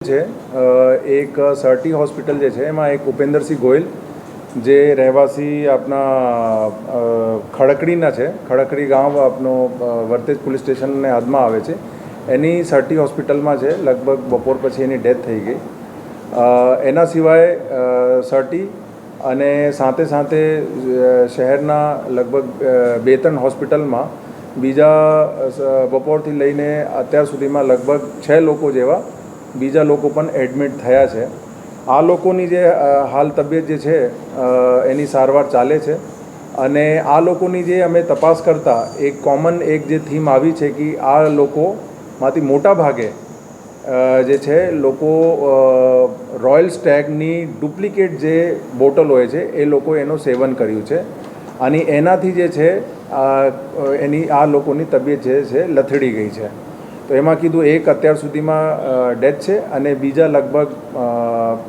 છે એક Sir T hospital જે છે એમાં એક ઉપેન્દ્રસિંહ ગોયલ જે રહેવાસી આપના ખડકડીના છે, ખડકડી ગામ આપનો વર્તેજ પોલીસ સ્ટેશનને હદમાં આવે છે, એની સરટી હોસ્પિટલમાં છે. લગભગ બપોર પછી એની ડેથ થઈ ગઈ. એના સિવાય સરટી અને સાથે સાથે શહેરના લગભગ 2-3 હોસ્પિટલમાં બીજા બપોરથી લઈને અત્યાર સુધીમાં લગભગ 6 લોકો જેવા બીજા લોકો પણ એડમિટ થયા છે. આ લોકોની જે હાલ તબિયત જે છે એની સારવાર ચાલે છે. અને આ લોકોની જે અમે તપાસ કરતા એક કોમન એક જે થીમ આવી છે કે આ લોકોમાંથી મોટા ભાગે જે છે લોકો રોયલ સ્ટેગની ડુપ્લિકેટ જે બોટલ હોય છે એ લોકો એનું સેવન કર્યું છે અને એનાથી જે છે એની આ લોકોની તબિયત જે છે લથડી ગઈ છે. તો એમાં કીધું એક અત્યાર સુધીમાં ડેથ છે અને બીજા લગભગ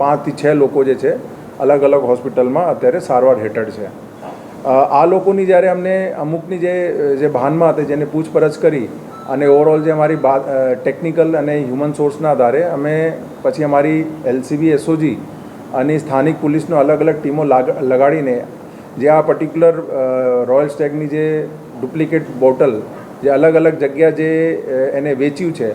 5 થી 6 લોકો જે છે અલગ અલગ હોસ્પિટલમાં અત્યારે સારવાર હેઠળ છે. આ લોકોની જ્યારે અમને અમુકની જે ભાનમાં હતી જેને પૂછપરછ કરી અને ઓવરઓલ જે અમારી ટેકનિકલ અને હ્યુમન સોર્સના આધારે અમે પછી અમારી LCB SOG અને સ્થાનિક પોલીસનો અલગ અલગ ટીમો લગાડીને જે આ પર્ટિક્યુલર રોયલ સ્ટેગની જે ડુપ્લિકેટ બોટલ જે અલગ અલગ જગ્યા જે એને વેચ્યું છે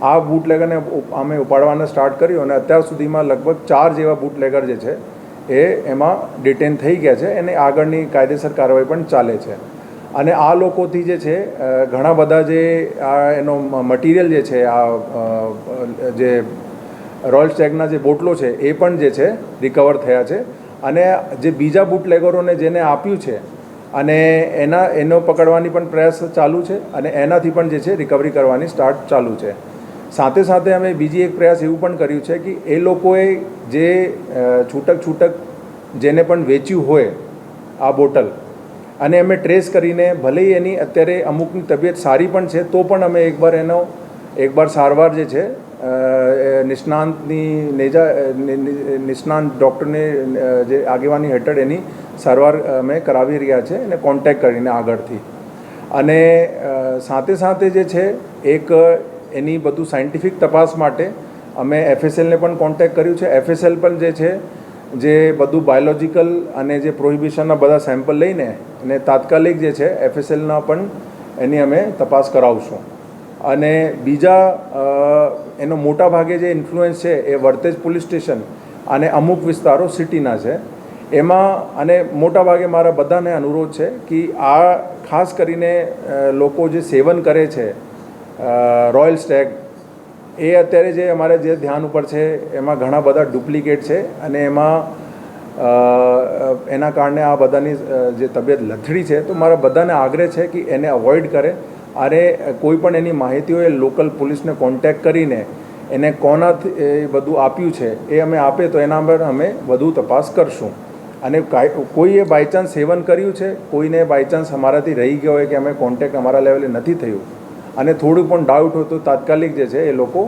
આ બૂટલેગરને અમે ઉપાડવાના સ્ટાર્ટ કર્યું અને અત્યાર સુધીમાં લગભગ 4 જેવા બૂટલેગર જે છે એ એમાં ડિટેન થઈ ગયા છે. એને આગળની કાયદેસર કાર્યવાહી પણ ચાલે છે. અને આ લોકોથી જે છે ઘણા બધા જે આ એનો મટીરિયલ જે છે આ જે રોયલ સ્ટેગના જે બોટલો છે એ પણ જે છે રિકવર થયા છે. અને જે બીજા બૂટલેગરોને જેને આપ્યું છે અને એનો પકડવાની પણ પ્રયાસ ચાલુ છે અને એનાથી પણ જે છે રિકવરી કરવાની સ્ટાર્ટ ચાલુ છે. સાથે સાથે અમે બીજી એક પ્રયાસ એવું પણ કર્યું છે કે એ લોકોએ જે છૂટક જેને પણ વેચ્યું હોય આ બોટલ અને અમે ટ્રેસ કરીને ભલે એની અત્યારે અમુકની તબિયત સારી પણ છે તો પણ અમે એકવાર સારવાર જે છે નિષ્ણાંત ડૉક્ટરને જે આગેવાની હેઠળ એની સારવાર અમે કરાવી રહ્યા છે એને કોન્ટેક્ટ કરીને આગળથી. અને સાથે સાથે જે છે એક એની બધું સાયન્ટિફિક તપાસ માટે અમે FSLને પણ કોન્ટેક્ટ કર્યું છે. FSL પણ જે છે જે બધું બાયોલોજિકલ અને જે પ્રોહિબિશનના બધા સેમ્પલ લઈને અને તાત્કાલિક જે છે FSLના પણ એની અમે તપાસ કરાવશું. અને બીજા એનો મોટા ભાગે જે ઇન્ફ્લુઅન્સ છે એ વર્તેજ પોલીસ સ્ટેશન અને અમુક વિસ્તારો સિટીના છે એમાં. અને મોટા ભાગે મારા બધાને અનુરોધ છે કે આ ખાસ કરીને લોકો જે સેવન કરે છે રોયલ સ્ટેગ એ અત્યારે જે અમારે જે ધ્યાન ઉપર છે એમાં ઘણા બધા ડુપ્લિકેટ છે અને એમાં એના કારણે આ બધાની જે તબિયત લથડી છે. તો મારા બધાને આગ્રહ છે કે એને અવોઇડ કરે અને કોઈ પણ એની માહિતી હોય લોકલ પોલીસને કોન્ટેક્ટ કરીને એને કોનાથી એ બધું આપ્યું છે એ અમે આપે તો એના પર અમે વધુ તપાસ કરશું. અને કોઈએ બાયચાન્સ સેવન કર્યું છે, કોઈને બાયચાન્સ અમારાથી રહી ગયો હોય કે અમે કોન્ટેક્ટ અમારા લેવલે નથી થયું અને થોડું પણ ડાઉટ હોય તો તાત્કાલિક જે છે એ લોકો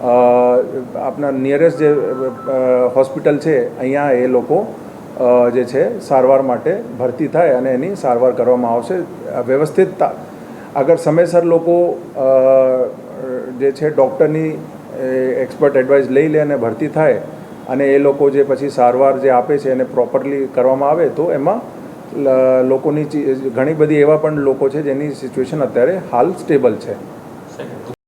આપણા નિયરેસ્ટ જે હોસ્પિટલ છે અહીંયા એ લોકો જે છે સારવાર માટે ભરતી થાય અને એની સારવાર કરવામાં આવશે વ્યવસ્થિત. અગર સમયસર લોકો જે છે ડૉક્ટરની એક્સપર્ટ એડવાઇસ લઈ લે અને ભરતી થાય અને એ લોકો જે પછી સારવાર જે આપે છે એને પ્રોપરલી કરવામાં આવે તો એમાં લોકોની ઘણી બધી એવા પણ લોકો છે જેની સિચ્યુએશન અત્યારે હાલ સ્ટેબલ છે.